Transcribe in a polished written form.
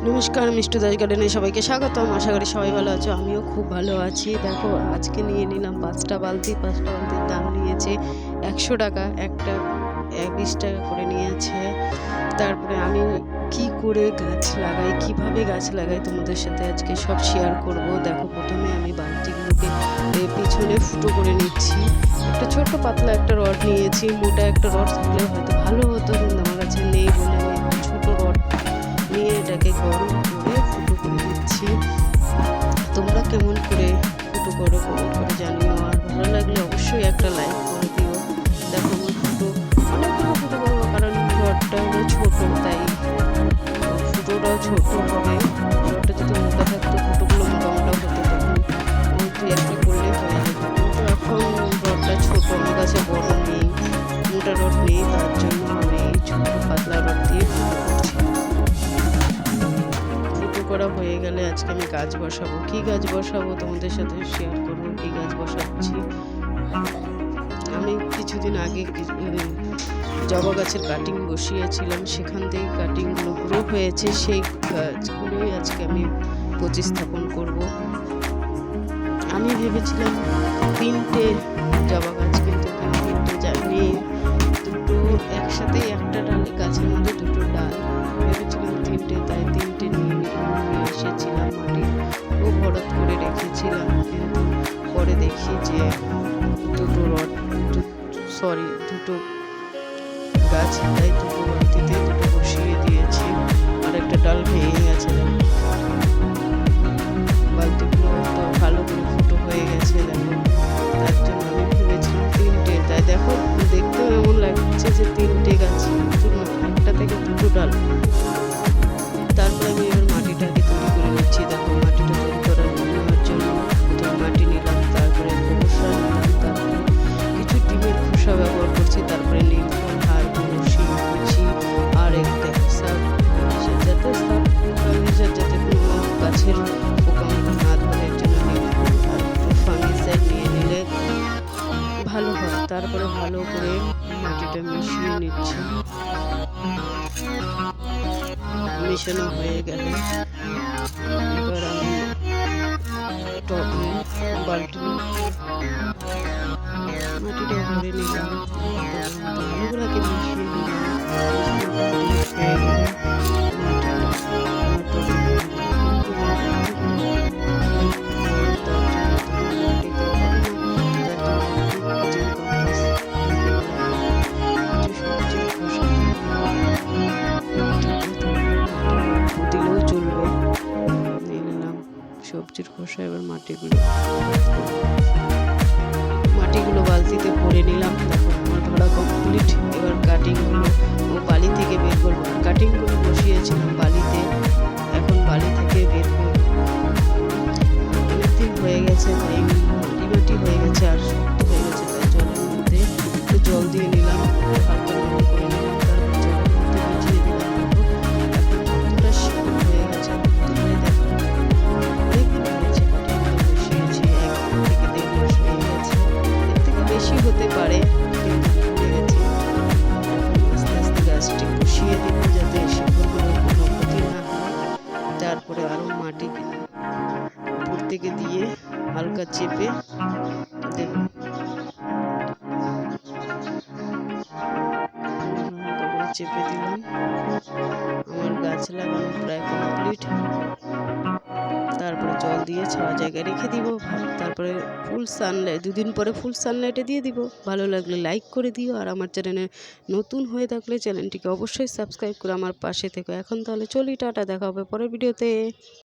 নমস্কার, মিষ্টু দাস গার্ডেনে সবাইকে স্বাগতম। আশা করি সবাই ভালো আছো, আমিও খুব ভালো আছি। দেখো, আজকে নিয়ে নিলাম 5টা বালতি। 5টা বালতির দাম নিয়েছে 100 টাকা, একটা 20 টাকা করে নিয়েছে। তারপরে আমি কি করে গাছ লাগাই, কিভাবে গাছ লাগাই তোমাদের সাথে আজকে সব শেয়ার করব। দেখো, প্রথমে আমি বালতিগুলোকে পিছনে ফুটো করে নিচ্ছি। একটা ছোট পাতলা একটা রড নিয়েছি। মোটা একটা রড থাকলে হয়তো ভালো হতো, কিন্তু আমার কাছে নেই বলে আমি ছোট রড নিয়ে এটাকে গরম করে ফুটো করে দিচ্ছি। তোমরা কেমন করে ফুটো করো কমেন্ট করে জানিও, আর ভালো লাগলে অবশ্যই একটা লাইক করে দিও। দেখো, আমার ফুটো অনেকগুলো ফুটো করবো, কারণ রডটা হলো ছোট, তাই ফুটোটাও ছোট হবে। রডটা যদি মোটা থাকতো, ফুটোগুলো মোটা মোটা হতো, তখন তুই একটা করলে হয়ে যেত। কিন্তু এখন রডটা ছোট, আমার কাছে বড় নেই, মোটা রড নেই, তার জন্য আমি এই ছোট পাতলা রড দিয়ে করা হয়ে গেলে আজকে আমি গাছ বসাবো। কি গাছ বসাবো তোমাদের সাথে শেয়ার করবো। কি গাছ বসাচ্ছি, আমি কিছুদিন আগে জবা গাছের কাটিং বসিয়েছিলাম, সেখান থেকে কাটিংগুলো গ্রো হয়েছে। সেই গাছগুলোই আজকে আমি প্রতিস্থাপন করব। আমি ভেবেছিলাম 3টে জবা গাছ, কিন্তু 3টে যায়নি। দুটো একসাথে, একটা ডালে গাছের মধ্যে দুটো ডাল ভেবেছিলাম 3টে, তাই 3টে নিয়ে এসেছিলাম। মাটি ও ভরত করে রেখেছিলাম, কিন্তু পরে দেখি যে দুটো গাছ, তাই দুটো বালতিতে দুটো বসিয়ে দিয়েছি। আর একটা ডাল ভেঙে গেছে, বালতিগুলো তো ভালো করে ফুটো হয়ে গেছে। দেখো, তার জন্য আমি ভেবেছিলাম 3টে, তাই দেখো দেখতেও এমন লাগছে যে 3টে গাছ, একটা থেকে দুটো ডাল। তারপরে আমি এবার মাটিটাকে তৈরি করে নিচ্ছি। দেখো, মাটিটা তৈরি নেওয়ার জন্য প্রথমে মাটি নিলাম, তারপরে গোবর সার নিলাম, তারপরে কিছু ডিমের খোসা ব্যবহার করছি, তারপরে নীল ফল, হাড়, বড়শি, কুচি, আর একটা যাতে কোনো গাছের পোকামাকড় না ধরে, এর জন্য নীল ফল আর ফাঙ্গিসাইড নিয়ে নিলে ভালো হয়। তারপরে ভালো করে মাটিটা মিশিয়ে নিচ্ছি। মেশানো হয়ে গেলে এবার আমি টবে বালতি মাটিটা ভরে নিলাম, আলুগুলাকে মিশিয়ে নিলাম। হয়ে গেলে সবজির খোসা। এবার মাটিগুলো বালতিতে ভরে নিলাম। দেখো, আমার ভরা কমপ্লিট। এবার কাটিংগুলো বালি থেকে বের করবো। কাটিংগুলো বসিয়েছিলাম বালিতে, এখন বালি থেকে বের করবো। অনেকদিন হয়ে গেছে, তাই মাটি হয়ে গেছে আর শক্ত হয়ে গেছে, তাই জলের মধ্যে একটু জল দিয়ে নিলাম, হালকা নরম করে নিলাম, তারপর জলের মধ্যে ভিজিয়ে দিলাম। এখন কতটা শীতল হয়ে গেছে, বেশি হতে পারে, কিন্তু ভুলে গেছি। আস্তে আস্তে গাছটি বসিয়ে দিব, যাতে শিকড়গুলোর কোনো ক্ষতি না হয়। তারপরে আরও মাটি উপর থেকে দিয়ে হালকা চেপে দেব। চেপে দিলাম। আমার গাছ লাগানো প্রায় কমপ্লিট। তারপরে জল দিয়ে ছাওয়া জায়গায় রেখে দিব। তারপরে ফুল সানলাইট, 2 দিন পরে ফুল সানলাইটে দিয়ে দিব। ভালো লাগলে লাইক করে দিও, আর আমার চ্যানেলে নতুন হয়ে থাকলে চ্যানেলটিকে অবশ্যই সাবস্ক্রাইব করে আমার পাশে থেকো। এখন তাহলে চলি, টাটা, দেখা হবে পরের ভিডিওতে।